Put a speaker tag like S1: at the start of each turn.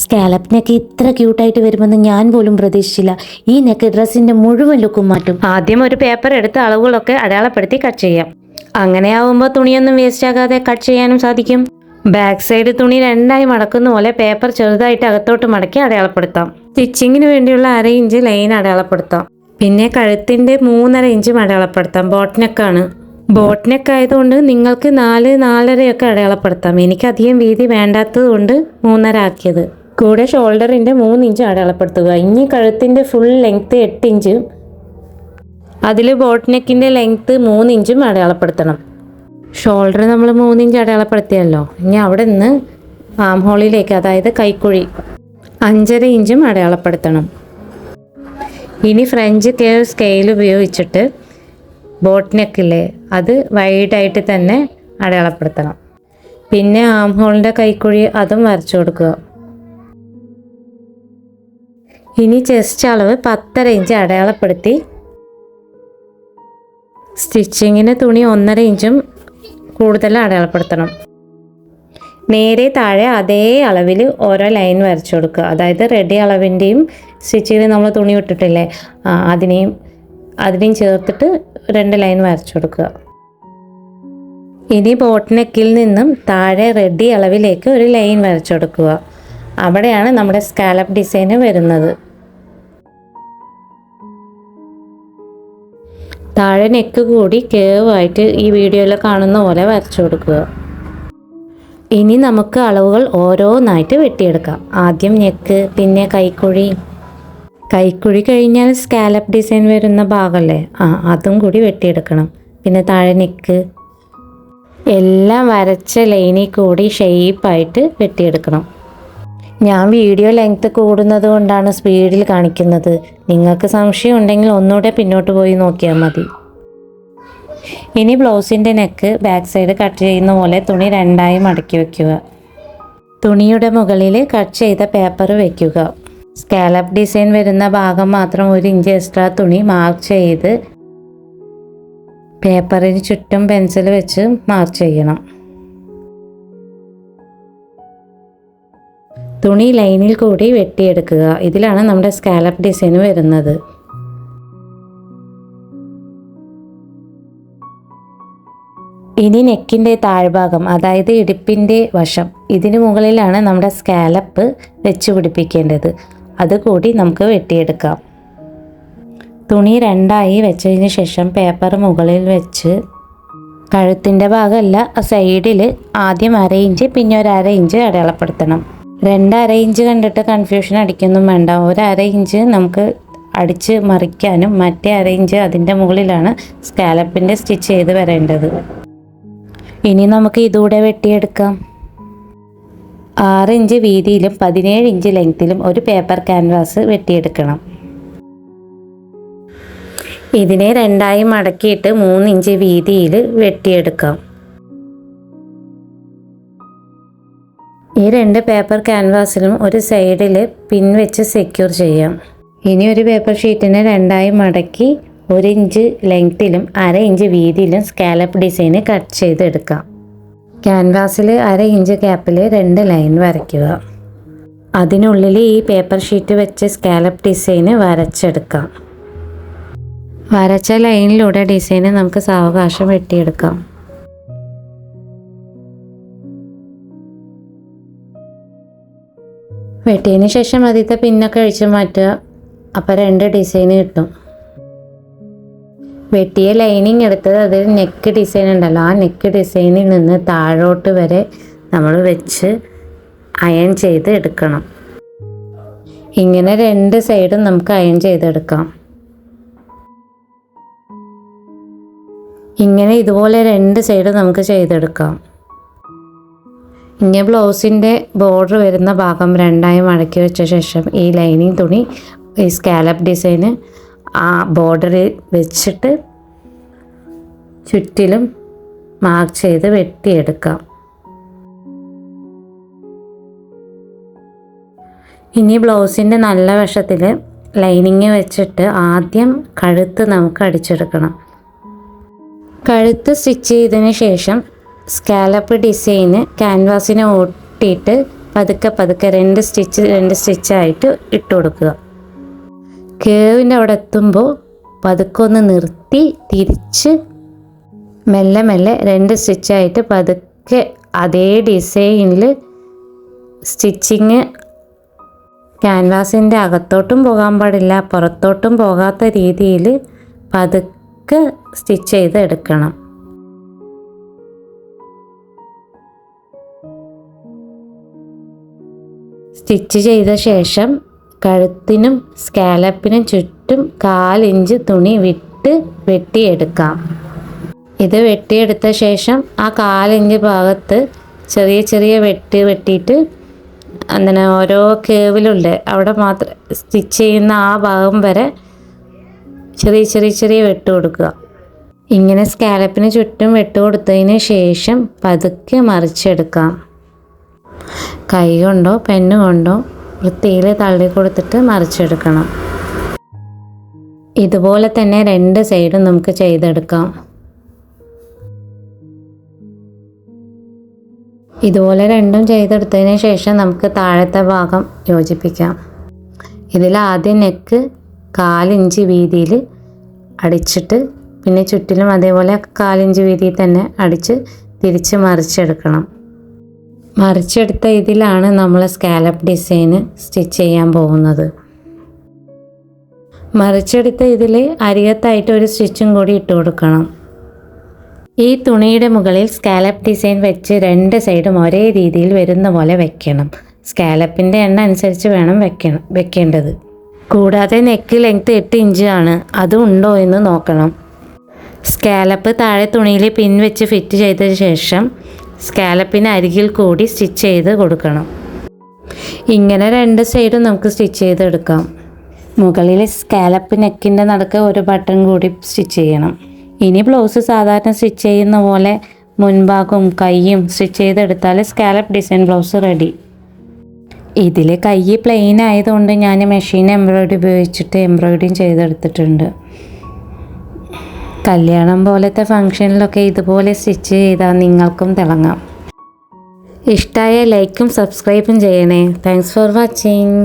S1: Scallop neck ഇത്ര ക്യൂട്ടായിട്ട് വരുമെന്ന് ഞാൻ പോലും പ്രതീക്ഷിച്ചില്ല. ഈ നെക്ക് ഡ്രസ്സിന്റെ മുഴുവൻ ലുക്കും മാറ്റും. ആദ്യം ഒരു പേപ്പർ എടുത്ത് അളവുകളൊക്കെ അടയാളപ്പെടുത്തി കട്ട് ചെയ്യാം. അങ്ങനെയാവുമ്പോൾ തുണിയൊന്നും വേസ്റ്റ് ആകാതെ കട്ട് ചെയ്യാനും സാധിക്കും. ബാക്ക് സൈഡ് തുണി രണ്ടായി മടക്കുന്ന പോലെ പേപ്പർ ചെറുതായിട്ട് അകത്തോട്ട് മടക്കി അടയാളപ്പെടുത്താം. സ്റ്റിച്ചിങ്ങിന് വേണ്ടിയുള്ള 1/2 ഇഞ്ച് ലൈൻ അടയാളപ്പെടുത്താം. പിന്നെ കഴുത്തിന്റെ 3.5 ഇഞ്ചും അടയാളപ്പെടുത്താം. ബോട്ട് നെക്ക് ആയതുകൊണ്ട് നിങ്ങൾക്ക് 4-4.5 ഒക്കെ അടയാളപ്പെടുത്താം. എനിക്ക് അധികം വീതി വേണ്ടാത്തത് കൊണ്ട് 3.5 ആക്കിയത്. കൂടെ ഷോൾഡറിന്റെ 3 ഇഞ്ച് അടയാളപ്പെടുത്തുക. ഇനി കഴുത്തിന്റെ ഫുൾ ലെങ്ത് 8 ഇഞ്ചും അതിൽ ബോട്ട് നെക്കിന്റെ ലെങ്ത് 3 ഇഞ്ചും അടയാളപ്പെടുത്തണം. ഷോൾഡർ നമ്മൾ 3 ഇഞ്ച് അടയാളപ്പെടുത്തിയല്ലോ. ഇനി അവിടെ നിന്ന് ആം ഹോളിലേക്ക്, അതായത് കൈക്കുഴി 5.5 ഇഞ്ചും അടയാളപ്പെടുത്തണം. ഇനി ഫ്രഞ്ച് കേവ് സ്കെയിൽ ഉപയോഗിച്ചിട്ട് ബോട്ട് നെക്കില്ലേ അത് വൈഡായിട്ട് തന്നെ അടയാളപ്പെടുത്തണം. പിന്നെ ആം ഹോളിൻ്റെ കൈക്കുഴി അതും വരച്ചു കൊടുക്കുക. ഇനി ചെസ്റ്റ് അളവ് 10.5 ഇഞ്ച് അടയാളപ്പെടുത്തി സ്റ്റിച്ചിങ്ങിന് തുണി 1.5 ഇഞ്ചും കൂടുതൽ അടയാളപ്പെടുത്തണം. നേരെ താഴെ അതേ അളവിൽ ഓരോ ലൈൻ വരച്ചു കൊടുക്കുക. അതായത് റെഡി അളവിൻ്റെയും സ്റ്റിച്ചിങ്ങിന് നമ്മൾ തുണി വിട്ടിട്ടില്ലേ അതിനെയും ചേർത്തിട്ട് 2 ലൈൻ വരച്ചു കൊടുക്കുക. ഇനി ബോട്ട് നെക്കിൽ നിന്നും താഴെ റെഡി അളവിലേക്ക് ഒരു ലൈൻ വരച്ചു കൊടുക്കുക. അവിടെയാണ് നമ്മുടെ സ്കാലപ്പ് ഡിസൈൻ വരുന്നത്. താഴെ നെക്ക് കൂടി കേവായിട്ട് ഈ വീഡിയോയിൽ കാണുന്ന പോലെ വരച്ചു കൊടുക്കുക. ഇനി നമുക്ക് അളവുകൾ ഓരോന്നായിട്ട് വെട്ടിയെടുക്കാം. ആദ്യം നെക്ക്, പിന്നെ കൈക്കുഴി കഴിഞ്ഞാൽ സ്കാലപ്പ് ഡിസൈൻ വരുന്ന ഭാഗമല്ലേ, അതും കൂടി വെട്ടിയെടുക്കണം. പിന്നെ താഴെ നെക്ക് എല്ലാം വരച്ച ലൈനിൽ കൂടി ഷേപ്പായിട്ട് വെട്ടിയെടുക്കണം. ഞാൻ വീഡിയോ ലെങ്ത് കൂടുന്നത് കൊണ്ടാണ് സ്പീഡിൽ കാണിക്കുന്നത്. നിങ്ങൾക്ക് സംശയം ഉണ്ടെങ്കിൽ ഒന്നുകൂടെ പിന്നോട്ട് പോയി നോക്കിയാൽ മതി. ഇനി ബ്ലൗസിൻ്റെ നെക്ക് ബാക്ക് സൈഡ് കട്ട് ചെയ്യുന്ന പോലെ തുണി 2ആയി മടക്കി വയ്ക്കുക. തുണിയുടെ മുകളിൽ കട്ട് ചെയ്ത പേപ്പർ വയ്ക്കുക. സ്കാലപ്പ് ഡിസൈൻ വരുന്ന ഭാഗം മാത്രം 1 ഇഞ്ച് എക്സ്ട്രാ തുണി മാർക്ക് ചെയ്ത് പേപ്പറിന് ചുറ്റും പെൻസിൽ വെച്ച് മാർക്ക് ചെയ്യണം. തുണി ലൈനിൽ കൂടി വെട്ടിയെടുക്കുക. ഇതിലാണ് നമ്മുടെ സ്കാലപ്പ് ഡിസൈൻ വരുന്നത്. ഇനി നെക്കിൻ്റെ താഴ്ഭാഗം, അതായത് ഇടുപ്പിൻ്റെ വശം, ഇതിന് മുകളിലാണ് നമ്മുടെ സ്കാലപ്പ് വെച്ച് പിടിപ്പിക്കേണ്ടത്. അതുകൂടി നമുക്ക് വെട്ടിയെടുക്കാം. തുണി 2ആയി വെച്ചതിന് ശേഷം പേപ്പർ മുകളിൽ വെച്ച് കഴുത്തിൻ്റെ ഭാഗമല്ല, സൈഡിൽ ആദ്യം 1/2 ഇഞ്ച് പിന്നെ ഒരു 1/2 ഇഞ്ച് അടയാളപ്പെടുത്തണം. 2.5 ഇഞ്ച് കണ്ടിട്ട് കൺഫ്യൂഷൻ അടിക്കൊന്നും വേണ്ട. 1/2 ഇഞ്ച് നമുക്ക് അടിച്ച് മറിക്കാനും മറ്റേ 1/2 ഇഞ്ച് അതിൻ്റെ മുകളിലാണ് സ്കാലപ്പിൻ്റെ സ്റ്റിച്ച് ചെയ്ത് വരേണ്ടത്. ഇനി നമുക്ക് ഇതുകൂടെ വെട്ടിയെടുക്കാം. 6 ഇഞ്ച് വീതിയിലും 17 ഇഞ്ച് ലെങ്ത്തിലും ഒരു പേപ്പർ ക്യാൻവാസ് വെട്ടിയെടുക്കണം. ഇതിനെ 2ആയി മടക്കിയിട്ട് 3 ഇഞ്ച് വീതിയിൽ വെട്ടിയെടുക്കാം. ഈ 2 പേപ്പർ ക്യാൻവാസിലും ഒരു സൈഡിൽ പിൻ വെച്ച് സെക്യൂർ ചെയ്യാം. ഇനി ഒരു പേപ്പർ ഷീറ്റിനെ 2ആയി മടക്കി 1 ഇഞ്ച് ലെങ്ത്തിലും 1/2 ഇഞ്ച് വീതിയിലും സ്കാലപ്പ് ഡിസൈന് കട്ട് ചെയ്തെടുക്കാം. ക്യാൻവാസിൽ 1/2 ഇഞ്ച് ഗ്യാപ്പിൽ 2 ലൈൻ വരയ്ക്കുക. അതിനുള്ളിൽ ഈ പേപ്പർ ഷീറ്റ് വെച്ച് സ്കാലപ്പ് ഡിസൈന് വരച്ചെടുക്കാം. വരച്ച ലൈനിലൂടെ ഡിസൈന് നമുക്ക് സാവകാശം വെട്ടിയെടുക്കാം. വെട്ടിയതിന് ശേഷം ആദ്യത്തെ പിന്നൊക്കെ അഴിച്ച് മാറ്റുക. അപ്പോൾ 2 ഡിസൈൻ കിട്ടും. വെട്ടിയ ലൈനിങ് എടുത്തത് അതിൽ നെക്ക് ഡിസൈൻ ഉണ്ടല്ലോ, ആ നെക്ക് ഡിസൈനിൽ നിന്ന് താഴോട്ട് വരെ നമ്മൾ വെച്ച് അയൺ ചെയ്ത് എടുക്കണം. ഇങ്ങനെ 2 സൈഡും നമുക്ക് അയൺ ചെയ്തെടുക്കാം. ഇങ്ങനെ ഇതുപോലെ 2 സൈഡ് നമുക്ക് ചെയ്തെടുക്കാം. ഇങ്ങനെ ബ്ലൗസിൻ്റെ ബോർഡർ വരുന്ന ഭാഗം 2ആയി മടക്കി വെച്ച ശേഷം ഈ ലൈനിങ് തുണി ഈ സ്കാലപ്പ് ഡിസൈന് ആ ബോർഡറിൽ വെച്ചിട്ട് ചുറ്റിലും മാർക്ക് ചെയ്ത് വെട്ടിയെടുക്കാം. ഇനി ബ്ലൗസിൻ്റെ നല്ല വശത്തിൽ ലൈനിങ് വെച്ചിട്ട് ആദ്യം കഴുത്ത് നമുക്ക് അടിച്ചെടുക്കണം. കഴുത്ത് സ്റ്റിച്ച് ചെയ്തതിന് ശേഷം സ്കാലപ്പ് ഡിസൈന് ക്യാൻവാസിനെ ഒട്ടിയിട്ട് പതുക്കെ പതുക്കെ 2 സ്റ്റിച്ചായിട്ട് ഇട്ട് കൊടുക്കുക. കേവിൻ്റെ അവിടെ എത്തുമ്പോൾ പതുക്കെ ഒന്ന് നിർത്തി തിരിച്ച് മെല്ലെ മെല്ലെ 2 സ്റ്റിച്ചായിട്ട് പതുക്കെ അതേ ഡിസൈനിൽ സ്റ്റിച്ചിങ് ക്യാൻവാസിൻ്റെ അകത്തോട്ടും പോകാൻ പാടില്ല, പുറത്തോട്ടും പോകാത്ത രീതിയിൽ പതുക്കെ സ്റ്റിച്ച് ചെയ്ത് എടുക്കണം. സ്റ്റിച്ച് ചെയ്ത ശേഷം കഴുത്തിനും സ്കാലപ്പിനും ചുറ്റും 1/4 ഇഞ്ച് തുണി വിട്ട് വെട്ടിയെടുക്കാം. ഇത് വെട്ടിയെടുത്ത ശേഷം ആ 1/4 ഇഞ്ച് ഭാഗത്ത് ചെറിയ വെട്ടിയിട്ട് അങ്ങനെ ഓരോ കേവിലുണ്ട് അവിടെ മാത്രം സ്റ്റിച്ച് ചെയ്യുന്ന ആ ഭാഗം വരെ ചെറിയ വെട്ട് കൊടുക്കുക. ഇങ്ങനെ സ്കാലപ്പിന് ചുറ്റും വെട്ട് കൊടുത്തതിന് ശേഷം പതുക്കെ മറിച്ചെടുക്കാം. കൈ കൊണ്ടോ പെന്ന് കൊണ്ടോ വൃത്തിയിൽ തള്ളി കൊടുത്തിട്ട് മറിച്ചെടുക്കണം. ഇതുപോലെ തന്നെ 2 സൈഡും നമുക്ക് ചെയ്തെടുക്കാം. ഇതുപോലെ രണ്ടും ചെയ്തെടുത്തതിന് ശേഷം നമുക്ക് താഴത്തെ ഭാഗം യോജിപ്പിക്കാം. ഇതിൽ ആദ്യം നെക്ക് 1/4 ഇഞ്ച് വീതിയിൽ അടിച്ചിട്ട് പിന്നെ ചുറ്റിലും അതേപോലെ 1/4 ഇഞ്ച് വീതിയിൽ തന്നെ അടിച്ച് തിരിച്ച് മറിച്ചെടുക്കണം. മറിച്ചെടുത്ത ഇതിലാണ് നമ്മൾ സ്കാലപ്പ് ഡിസൈന് സ്റ്റിച്ച് ചെയ്യാൻ പോകുന്നത്. മറിച്ചെടുത്ത ഇതിൽ അരികത്തായിട്ട് ഒരു സ്റ്റിച്ചും കൂടി ഇട്ട് കൊടുക്കണം. ഈ തുണിയുടെ മുകളിൽ സ്കാലപ്പ് ഡിസൈൻ വെച്ച് 2 സൈഡും ഒരേ രീതിയിൽ വരുന്ന പോലെ വെക്കണം. സ്കാലപ്പിൻ്റെ എണ്ണം അനുസരിച്ച് വേണം വെക്കേണ്ടത്. കൂടാതെ നെക്ക് ലെങ്ത് 8 ഇഞ്ച് ആണ്, അതും ഉണ്ടോ എന്ന് നോക്കണം. സ്കാലപ്പ് താഴെ തുണിയിൽ പിൻ വെച്ച് ഫിറ്റ് ചെയ്ത ശേഷം സ്കാലപ്പിന് അരികിൽ കൂടി സ്റ്റിച്ച് ചെയ്ത് കൊടുക്കണം. ഇങ്ങനെ 2 സൈഡും നമുക്ക് സ്റ്റിച്ച് ചെയ്തെടുക്കാം. മുകളിൽ സ്കാലപ്പ് നെക്കിൻ്റെ നടുക്ക് ഒരു ബട്ടൺ കൂടി സ്റ്റിച്ച് ചെയ്യണം. ഇനി ബ്ലൗസ് സാധാരണ സ്റ്റിച്ച് ചെയ്യുന്ന പോലെ മുൻഭാഗവും കൈയും സ്റ്റിച്ച് ചെയ്തെടുത്താൽ സ്കാലപ്പ് ഡിസൈൻ ബ്ലൗസ് റെഡി. ഇതിൽ കൈ പ്ലെയിൻ ആയതുകൊണ്ട് ഞാൻ മെഷീൻ എംബ്രോയിഡറി ഉപയോഗിച്ചിട്ട് എംബ്രോയിഡറിയും ചെയ്തെടുത്തിട്ടുണ്ട്. കല്യാണം പോലത്തെ ഫംഗ്ഷനിലൊക്കെ ഇതുപോലെ സ്റ്റിച്ച് ചെയ്താൽ നിങ്ങൾക്കും തിളങ്ങാം. ഇഷ്ടമായ ലൈക്കും സബ്സ്ക്രൈബും ചെയ്യണേ. Thanks for watching.